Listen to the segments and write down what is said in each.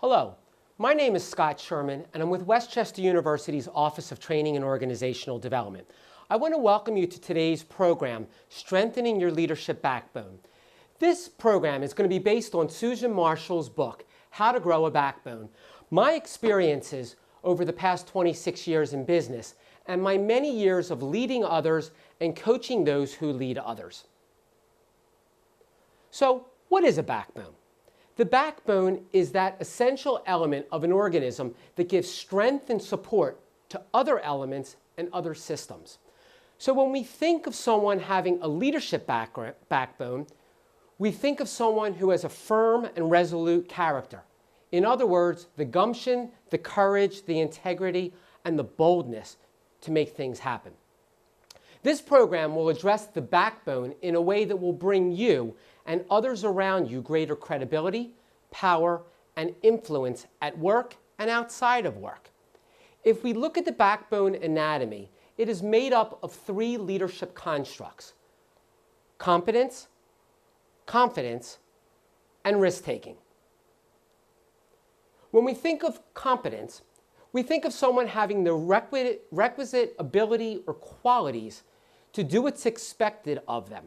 Hello, my name is Scott Sherman, and I'm with Westchester University's Office of Training and Organizational Development. I want to welcome you to today's program, Strengthening Your Leadership Backbone. This program is going to be based on Susan Marshall's book, How to Grow a Backbone, my experiences over the past 26 years in business, and my many years of leading others and coaching those who lead others. So, what is a backbone? The backbone is that essential element of an organism that gives strength and support to other elements and other systems. So when we think of someone having a leadership backbone, we think of someone who has a firm and resolute character. In other words, the gumption, the courage, the integrity, and the boldness to make things happen. This program will address the backbone in a way that will bring you and others around you greater credibility, power, and influence at work and outside of work. If we look at the backbone anatomy, it is made up of three leadership constructs: competence, confidence, and risk-taking. When we think of competence, we think of someone having the requisite ability or qualities to do what's expected of them.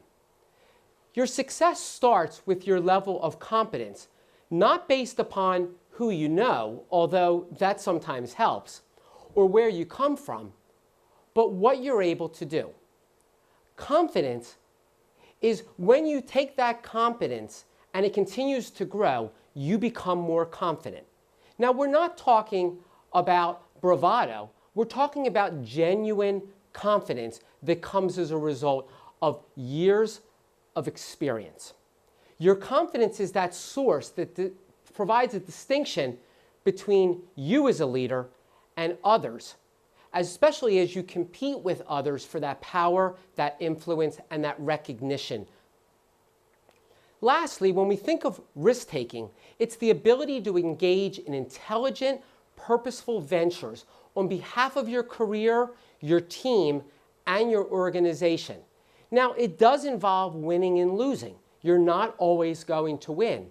Your success starts with your level of competence, not based upon who you know, although that sometimes helps, or where you come from, but what you're able to do. Confidence is when you take that competence and it continues to grow, you become more confident. Now, we're not talking about bravado. We're talking about genuine confidence that comes as a result of years of experience. Your confidence is that source that provides a distinction between you as a leader and others, especially as you compete with others for that power, that influence, and that recognition. Lastly, when we think of risk-taking, it's the ability to engage in intelligent, purposeful ventures on behalf of your career, your team, and your organization. Now, it does involve winning and losing. You're not always going to win.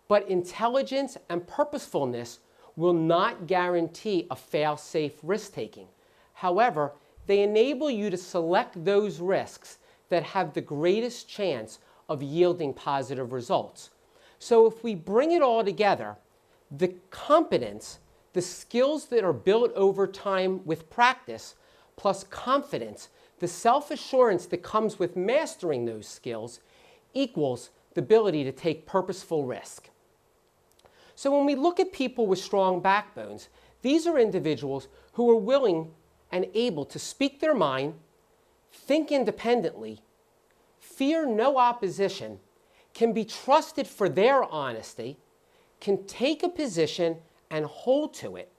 But intelligence and purposefulness will not guarantee a fail-safe risk-taking. However, they enable you to select those risks that have the greatest chance of yielding positive results. So if we bring it all together, the competence, the skills that are built over time with practice, plus confidence, the self-assurance that comes with mastering those skills, equals the ability to take purposeful risk. So when we look at people with strong backbones, these are individuals who are willing and able to speak their mind, think independently, fear no opposition, can be trusted for their honesty, can take a position and hold to it,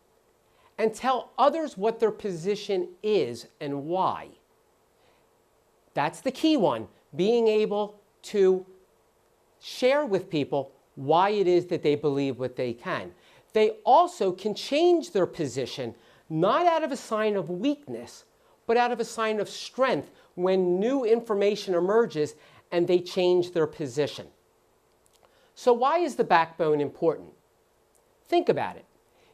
and tell others what their position is and why. That's the key one, being able to share with people why it is that they believe what they can. They also can change their position, not out of a sign of weakness, but out of a sign of strength when new information emerges and they change their position. So why is the backbone important? Think about it.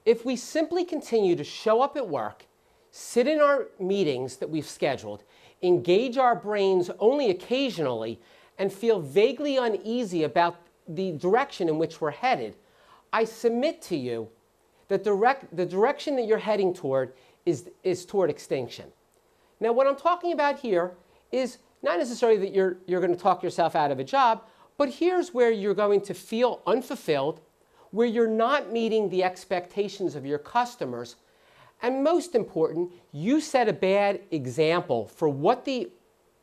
If we simply continue to show up at work, sit in our meetings that we've scheduled, engage our brains only occasionally, and feel vaguely uneasy about the direction in which we're headed, I submit to you that the direction that you're heading toward is toward extinction. Now, what I'm talking about here is not necessarily that you're going to talk yourself out of a job, but here's where you're going to feel unfulfilled, where you're not meeting the expectations of your customers, and most important, you set a bad example for what the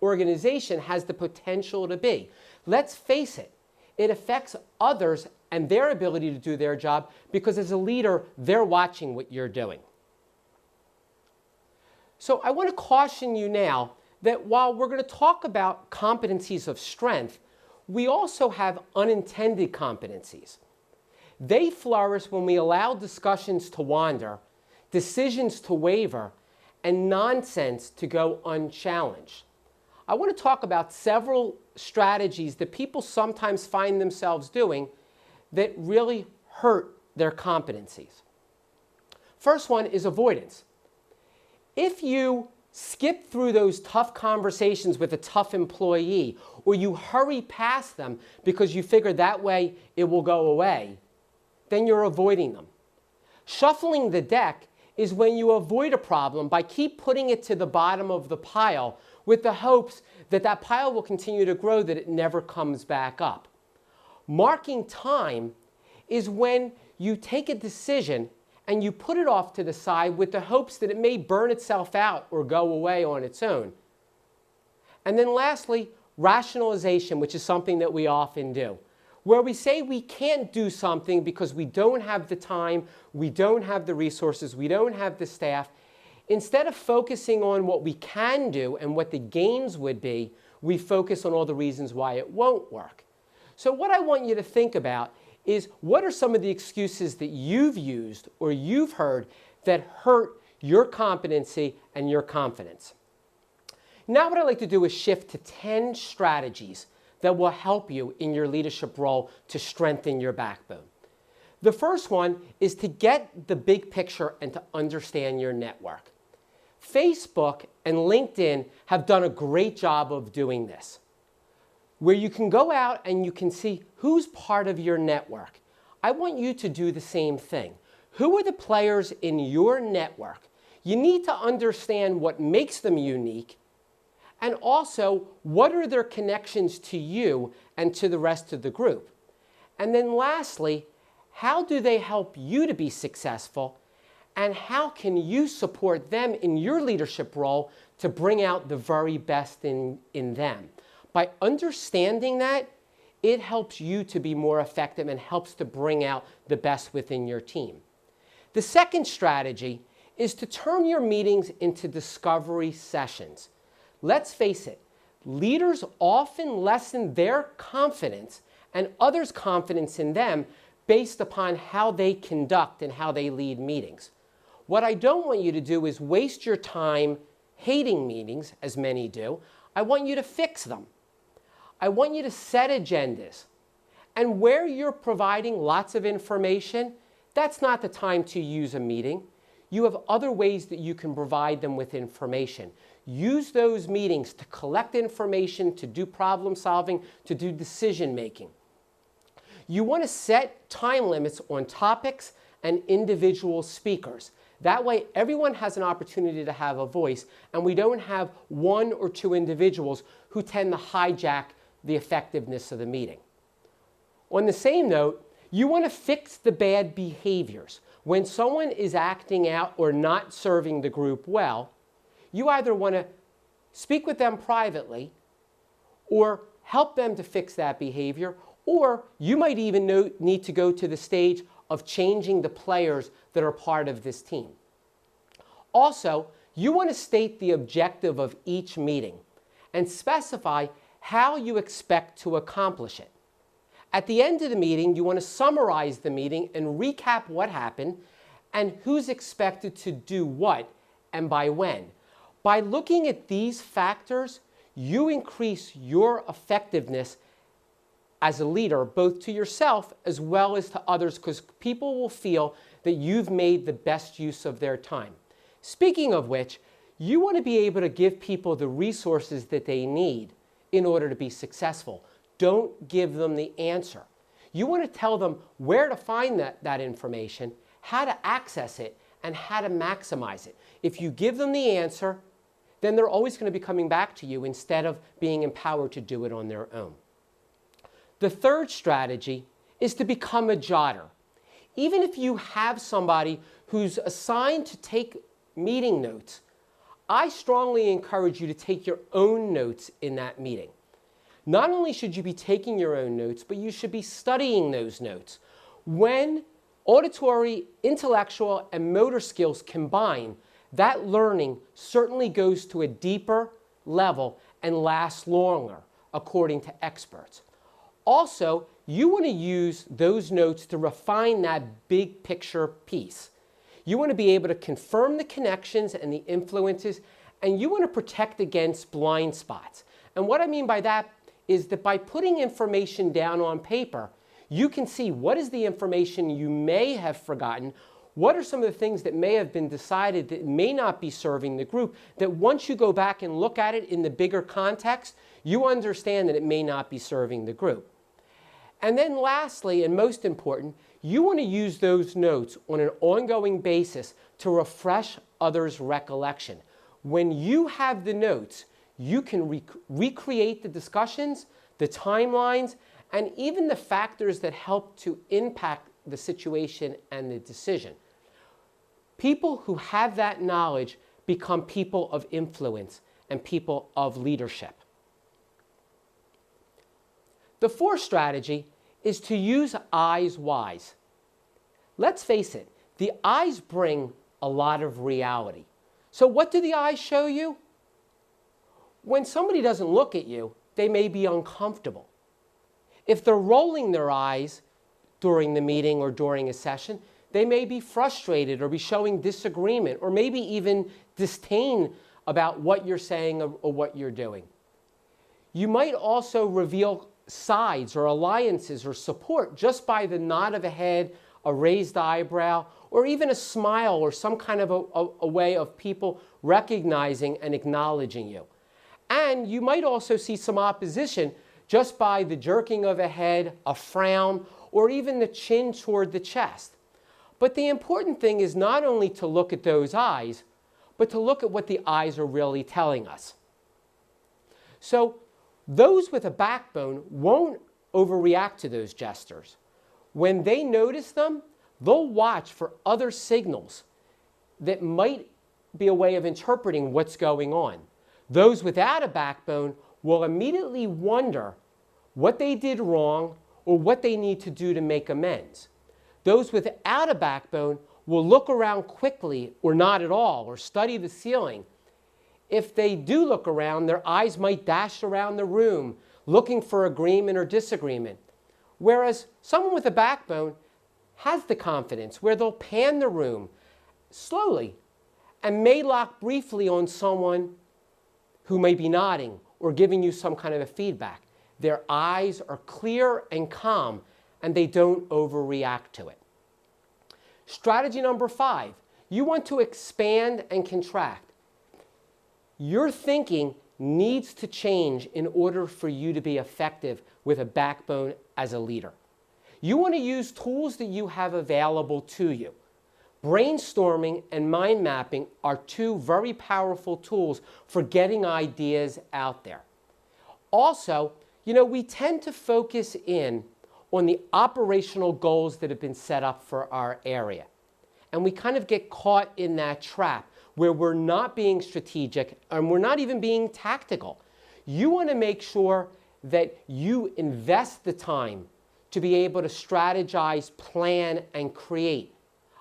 organization has the potential to be. Let's face it, it affects others and their ability to do their job because as a leader, they're watching what you're doing. So I want to caution you now that while we're going to talk about competencies of strength, we also have unintended competencies. They flourish when we allow discussions to wander, decisions to waver, and nonsense to go unchallenged. I want to talk about several strategies that people sometimes find themselves doing that really hurt their competencies. First one is avoidance. If you skip through those tough conversations with a tough employee, or you hurry past them because you figure that way it will go away, then you're avoiding them. Shuffling the deck is when you avoid a problem by keep putting it to the bottom of the pile with the hopes that that pile will continue to grow, that it never comes back up. Marking time is when you take a decision and you put it off to the side with the hopes that it may burn itself out or go away on its own. And then lastly, rationalization, which is something that we often do, where we say we can't do something because we don't have the time, we don't have the resources, we don't have the staff. Instead of focusing on what we can do and what the gains would be, we focus on all the reasons why it won't work. So what I want you to think about is, what are some of the excuses that you've used or you've heard that hurt your competency and your confidence? Now what I'd like to do is shift to 10 strategies that will help you in your leadership role to strengthen your backbone. The first one is to get the big picture and to understand your network. Facebook and LinkedIn have done a great job of doing this, where you can go out and you can see who's part of your network. I want you to do the same thing. Who are the players in your network? You need to understand what makes them unique, and also what are their connections to you and to the rest of the group. And then lastly, how do they help you to be successful, and how can you support them in your leadership role to bring out the very best in them? By understanding that, it helps you to be more effective and helps to bring out the best within your team. The second strategy is to turn your meetings into discovery sessions. Let's face it, leaders often lessen their confidence and others' confidence in them based upon how they conduct and how they lead meetings. What I don't want you to do is waste your time hating meetings, as many do. I want you to fix them. I want you to set agendas. And where you're providing lots of information, that's not the time to use a meeting. You have other ways that you can provide them with information. Use those meetings to collect information, to do problem solving, to do decision making. You want to set time limits on topics and individual speakers. That way everyone has an opportunity to have a voice, and we don't have one or two individuals who tend to hijack the effectiveness of the meeting. On the same note, you want to fix the bad behaviors. When someone is acting out or not serving the group well, you either want to speak with them privately or help them to fix that behavior, or you might even need to go to the stage of changing the players that are part of this team. Also, you want to state the objective of each meeting and specify how you expect to accomplish it. At the end of the meeting, you want to summarize the meeting and recap what happened and who's expected to do what and by when. By looking at these factors, you increase your effectiveness as a leader, both to yourself as well as to others, because people will feel that you've made the best use of their time. Speaking of which, you want to be able to give people the resources that they need in order to be successful. Don't give them the answer. You want to tell them where to find that information, how to access it, and how to maximize it. If you give them the answer, then they're always going to be coming back to you instead of being empowered to do it on their own. The third strategy is to become a jotter. Even if you have somebody who's assigned to take meeting notes, I strongly encourage you to take your own notes in that meeting. Not only should you be taking your own notes, but you should be studying those notes. When auditory, intellectual, and motor skills combine, that learning certainly goes to a deeper level and lasts longer, according to experts. Also, you want to use those notes to refine that big picture piece. You want to be able to confirm the connections and the influences, and you want to protect against blind spots. And what I mean by that is that by putting information down on paper, you can see what is the information you may have forgotten, what are some of the things that may have been decided that may not be serving the group, that once you go back and look at it in the bigger context, you understand that it may not be serving the group. And then lastly, and most important, you want to use those notes on an ongoing basis to refresh others' recollection. When you have the notes, you can recreate the discussions, the timelines, and even the factors that help to impact the situation and the decision. People who have that knowledge become people of influence and people of leadership. The fourth strategy is to use eyes wise. Let's face it, the eyes bring a lot of reality. So what do the eyes show you? When somebody doesn't look at you, they may be uncomfortable. If they're rolling their eyes during the meeting or during a session, they may be frustrated or be showing disagreement or maybe even disdain about what you're saying or what you're doing. You might also reveal sides or alliances or support just by the nod of a head, a raised eyebrow, or even a smile or some kind of a way of people recognizing and acknowledging you. And you might also see some opposition just by the jerking of a head, a frown, or even the chin toward the chest. But the important thing is not only to look at those eyes, but to look at what the eyes are really telling us. So those with a backbone won't overreact to those gestures. When they notice them, they'll watch for other signals that might be a way of interpreting what's going on. Those without a backbone will immediately wonder what they did wrong or what they need to do to make amends. Those without a backbone will look around quickly or not at all or study the ceiling. If they do look around, their eyes might dash around the room looking for agreement or disagreement. Whereas someone with a backbone has the confidence where they'll pan the room slowly and may lock briefly on someone who may be nodding or giving you some kind of a feedback. Their eyes are clear and calm and they don't overreact to it. Strategy number 5, you want to expand and contract. Your thinking needs to change in order for you to be effective with a backbone as a leader. You want to use tools that you have available to you. Brainstorming and mind mapping are two very powerful tools for getting ideas out there. Also, we tend to focus in on the operational goals that have been set up for our area. And we kind of get caught in that trap where we're not being strategic and we're not even being tactical. You want to make sure that you invest the time to be able to strategize, plan, and create.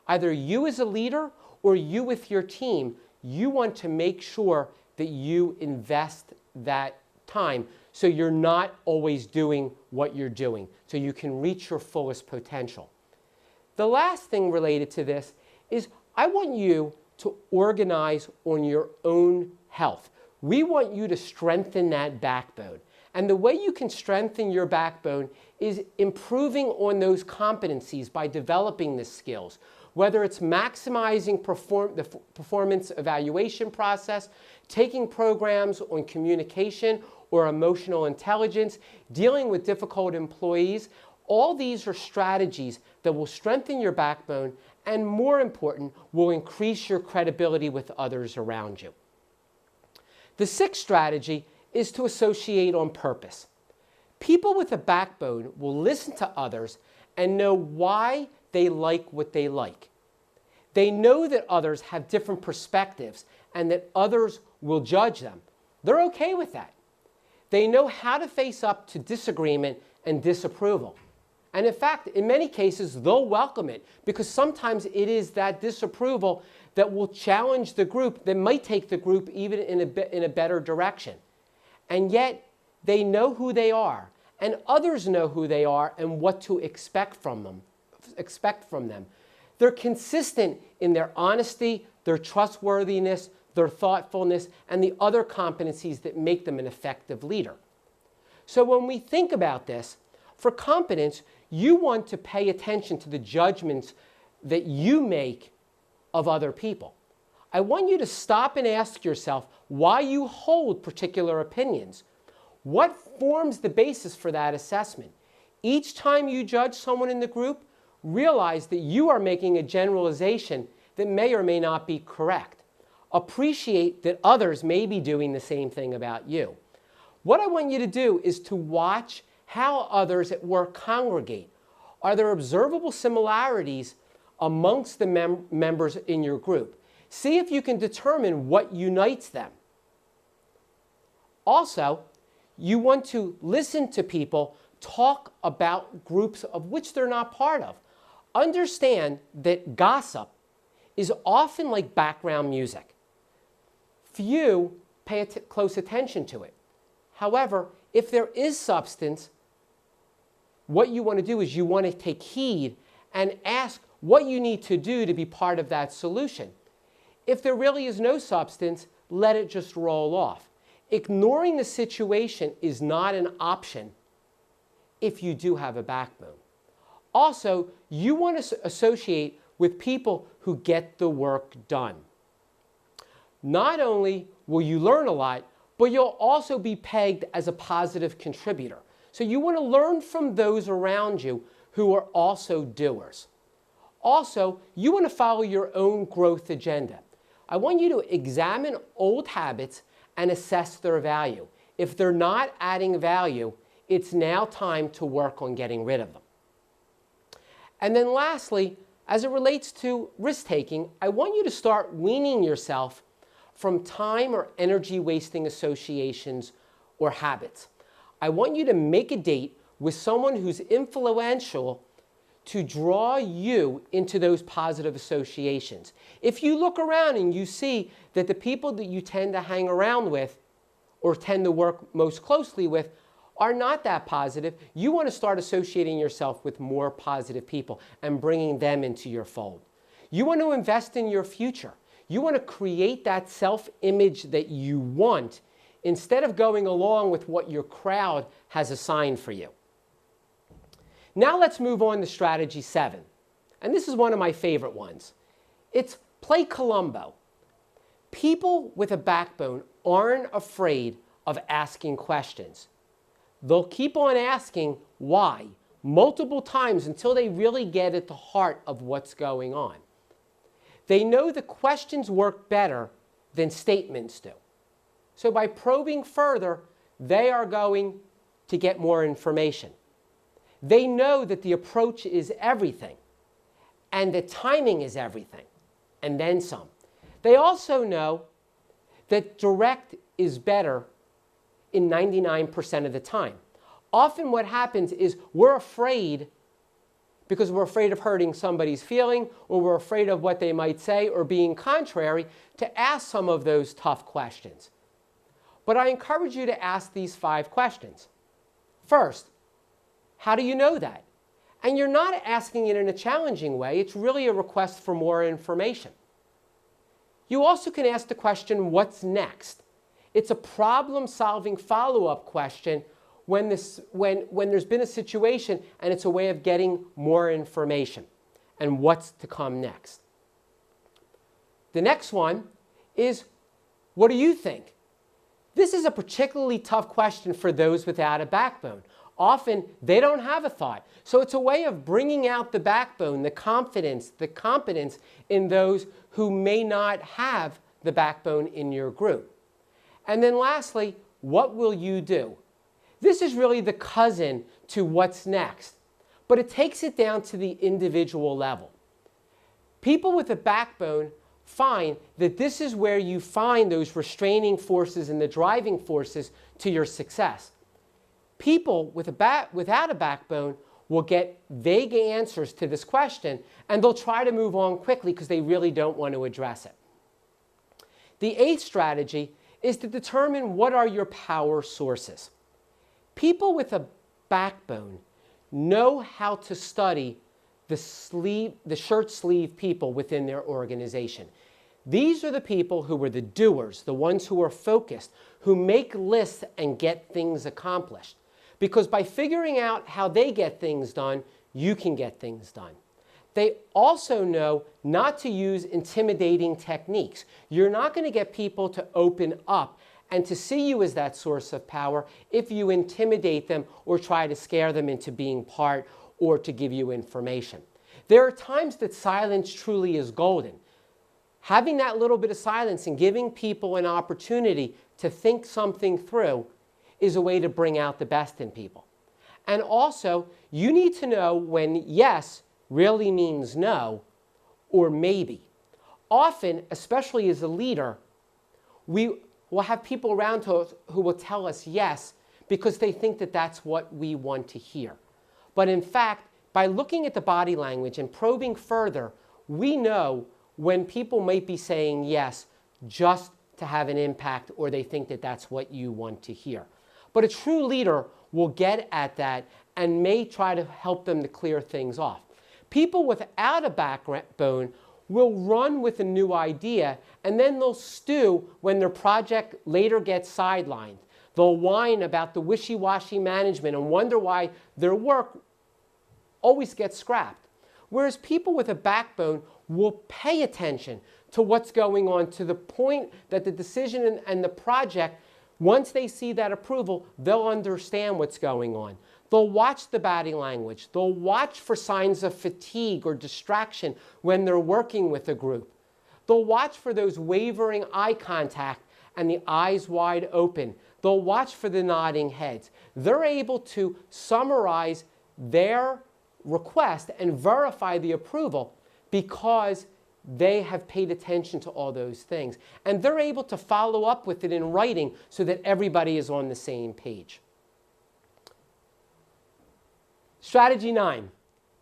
Either you as a leader or you with your team, you want to make sure that you invest that time so you're not always doing what you're doing, so you can reach your fullest potential. The last thing related to this is I want you to organize on your own health. We want you to strengthen that backbone. And the way you can strengthen your backbone is improving on those competencies by developing the skills, whether it's maximizing the performance evaluation process, taking programs on communication or emotional intelligence, dealing with difficult employees. All these are strategies that will strengthen your backbone and, more important, will increase your credibility with others around you. The sixth strategy is to associate on purpose. People with a backbone will listen to others and know why they like what they like. They know that others have different perspectives and that others will judge them. They're okay with that. They know how to face up to disagreement and disapproval. And in fact, in many cases, they'll welcome it because sometimes it is that disapproval that will challenge the group, that might take the group even in a better direction. And yet, they know who they are, and others know who they are and what to expect from them. They're consistent in their honesty, their trustworthiness, their thoughtfulness, and the other competencies that make them an effective leader. So when we think about this, for competence, you want to pay attention to the judgments that you make of other people. I want you to stop and ask yourself why you hold particular opinions. What forms the basis for that assessment? Each time you judge someone in the group, realize that you are making a generalization that may or may not be correct. Appreciate that others may be doing the same thing about you. What I want you to do is to watch how others at work congregate. Are there observable similarities amongst the members in your group? See if you can determine what unites them. Also, you want to listen to people talk about groups of which they're not part of. Understand that gossip is often like background music. Few pay close attention to it. However, if there is substance, what you want to do is you want to take heed and ask what you need to do to be part of that solution. If there really is no substance, let it just roll off. Ignoring the situation is not an option if you do have a backbone. Also, you want to associate with people who get the work done. Not only will you learn a lot, but you'll also be pegged as a positive contributor. So you want to learn from those around you who are also doers. Also, you want to follow your own growth agenda. I want you to examine old habits and assess their value. If they're not adding value, it's now time to work on getting rid of them. And then lastly, as it relates to risk-taking, I want you to start weaning yourself from time or energy-wasting associations or habits. I want you to make a date with someone who's influential to draw you into those positive associations. If you look around and you see that the people that you tend to hang around with or tend to work most closely with are not that positive, you want to start associating yourself with more positive people and bringing them into your fold. You want to invest in your future. You want to create that self-image that you want instead of going along with what your crowd has assigned for you. Now let's move on to strategy 7. And this is one of my favorite ones. It's play Columbo. People with a backbone aren't afraid of asking questions. They'll keep on asking why multiple times until they really get at the heart of what's going on. They know the questions work better than statements do. So by probing further, they are going to get more information. They know that the approach is everything and that timing is everything, and then some. They also know that direct is better in 99% of the time. Often what happens is we're afraid because we're afraid of hurting somebody's feeling, or we're afraid of what they might say or being contrary, to ask some of those tough questions. But I encourage you to ask these 5 questions. First, how do you know that? And you're not asking it in a challenging way. It's really a request for more information. You also can ask the question, what's next? It's a problem-solving follow-up question when there's been a situation, and it's a way of getting more information and what's to come next. The next one is, what do you think? This is a particularly tough question for those without a backbone. Often, they don't have a thought. So it's a way of bringing out the backbone, the confidence, the competence in those who may not have the backbone in your group. And then lastly, what will you do? This is really the cousin to what's next, but it takes it down to the individual level. People with a backbone find that this is where you find those restraining forces and the driving forces to your success. People without a backbone will get vague answers to this question, and they'll try to move on quickly because they really don't want to address it. The 8th strategy is to determine what are your power sources. People with a backbone know how to study the shirt sleeve people within their organization. These are the people who are the doers, the ones who are focused, who make lists and get things accomplished. Because by figuring out how they get things done, you can get things done. They also know not to use intimidating techniques. You're not going to get people to open up and to see you as that source of power if you intimidate them or try to scare them into being part or to give you information. There are times that silence truly is golden. Having that little bit of silence and giving people an opportunity to think something through is a way to bring out the best in people. And also, you need to know when yes really means no or maybe. Often, especially as a leader, we will have people around us who will tell us yes because they think that that's what we want to hear. But in fact, by looking at the body language and probing further, we know when people might be saying yes just to have an impact or they think that that's what you want to hear. But a true leader will get at that and may try to help them to clear things off. People without a backbone will run with a new idea and then they'll stew when their project later gets sidelined. They'll whine about the wishy-washy management and wonder why their work always gets scrapped. Whereas people with a backbone will pay attention to what's going on to the point that the decision and the project, once they see that approval, they'll understand what's going on. They'll watch the body language. They'll watch for signs of fatigue or distraction when they're working with a group. They'll watch for those wavering eye contact and the eyes wide open. They'll watch for the nodding heads. They're able to summarize their request and verify the approval because they have paid attention to all those things. And they're able to follow up with it in writing so that everybody is on the same page. Strategy 9,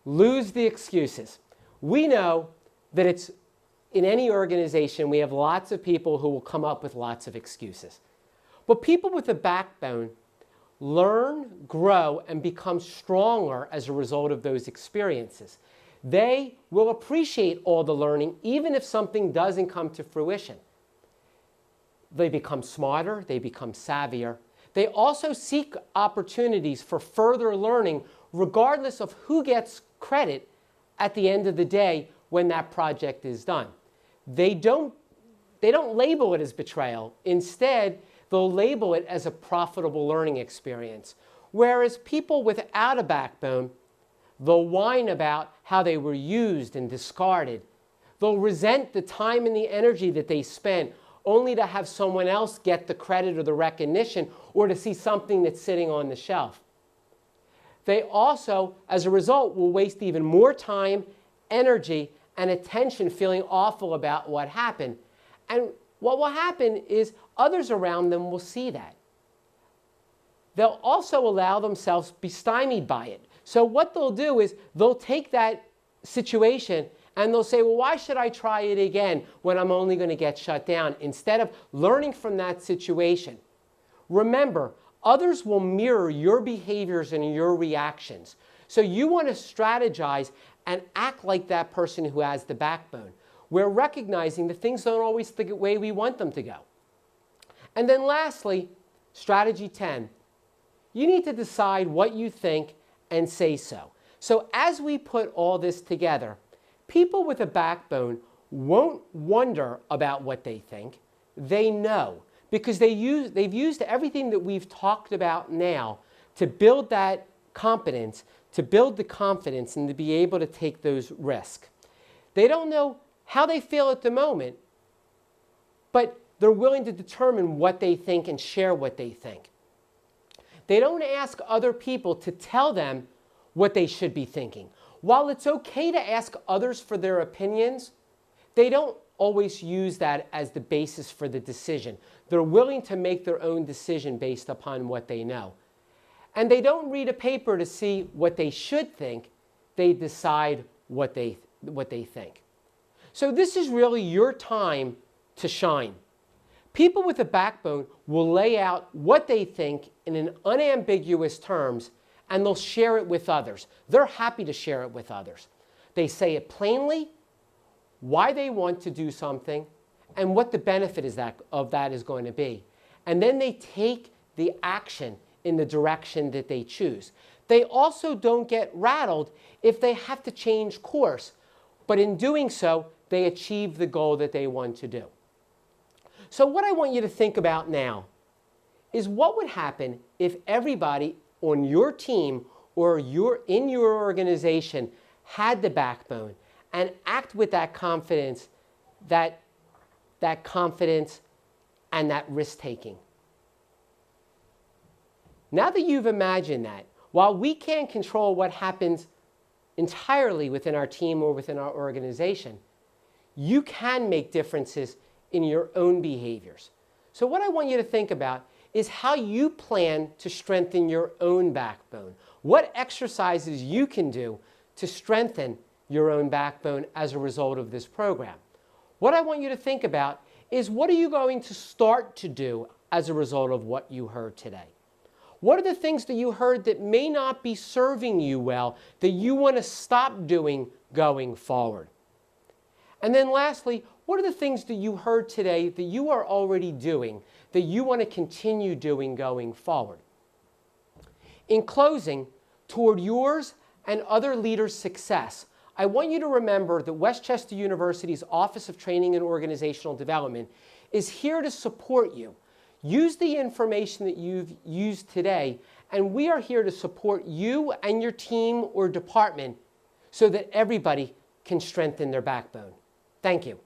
lose the excuses. We know that it's in any organization we have lots of people who will come up with lots of excuses. But people with a backbone learn, grow, and become stronger as a result of those experiences. They will appreciate all the learning even if something doesn't come to fruition. They become smarter, they become savvier. They also seek opportunities for further learning regardless of who gets credit at the end of the day when that project is done. They don't label it as betrayal. Instead, they'll label it as a profitable learning experience. Whereas people without a backbone, they'll whine about how they were used and discarded. They'll resent the time and the energy that they spent only to have someone else get the credit or the recognition or to see something that's sitting on the shelf. They also, as a result, will waste even more time, energy, and attention feeling awful about what happened. And what will happen is others around them will see that. They'll also allow themselves to be stymied by it. So what they'll do is they'll take that situation and they'll say, well, why should I try it again when I'm only going to get shut down? Instead of learning from that situation. Remember, others will mirror your behaviors and your reactions. So you want to strategize and act like that person who has the backbone. We're recognizing that things don't always the way we want them to go. And then lastly, strategy 10. You need to decide what you think and say so. So as we put all this together, people with a backbone won't wonder about what they think. They know because they've used everything that we've talked about now to build that competence, to build the confidence, and to be able to take those risks. They don't know how they feel at the moment, but they're willing to determine what they think and share what they think. They don't ask other people to tell them what they should be thinking. While it's okay to ask others for their opinions, they don't always use that as the basis for the decision. They're willing to make their own decision based upon what they know. And they don't read a paper to see what they should think. They decide what they think. So this is really your time to shine. People with a backbone will lay out what they think in an unambiguous terms, and they'll share it with others. They're happy to share it with others. They say it plainly, why they want to do something, and what the benefit of that is going to be. And then they take the action in the direction that they choose. They also don't get rattled if they have to change course, but in doing so, they achieve the goal that they want to do. So what I want you to think about now is what would happen if everybody on your team or in your organization had the backbone and act with that confidence, that confidence and that risk-taking. Now that you've imagined that, while we can't control what happens entirely within our team or within our organization, you can make differences in your own behaviors. So what I want you to think about is how you plan to strengthen your own backbone. What exercises you can do to strengthen your own backbone as a result of this program. What I want you to think about is what are you going to start to do as a result of what you heard today? What are the things that you heard that may not be serving you well that you want to stop doing going forward? And then lastly, what are the things that you heard today that you are already doing that you want to continue doing going forward? In closing, toward yours and other leaders' success, I want you to remember that Westchester University's Office of Training and Organizational Development is here to support you. Use the information that you've used today, and we are here to support you and your team or department so that everybody can strengthen their backbone. Thank you.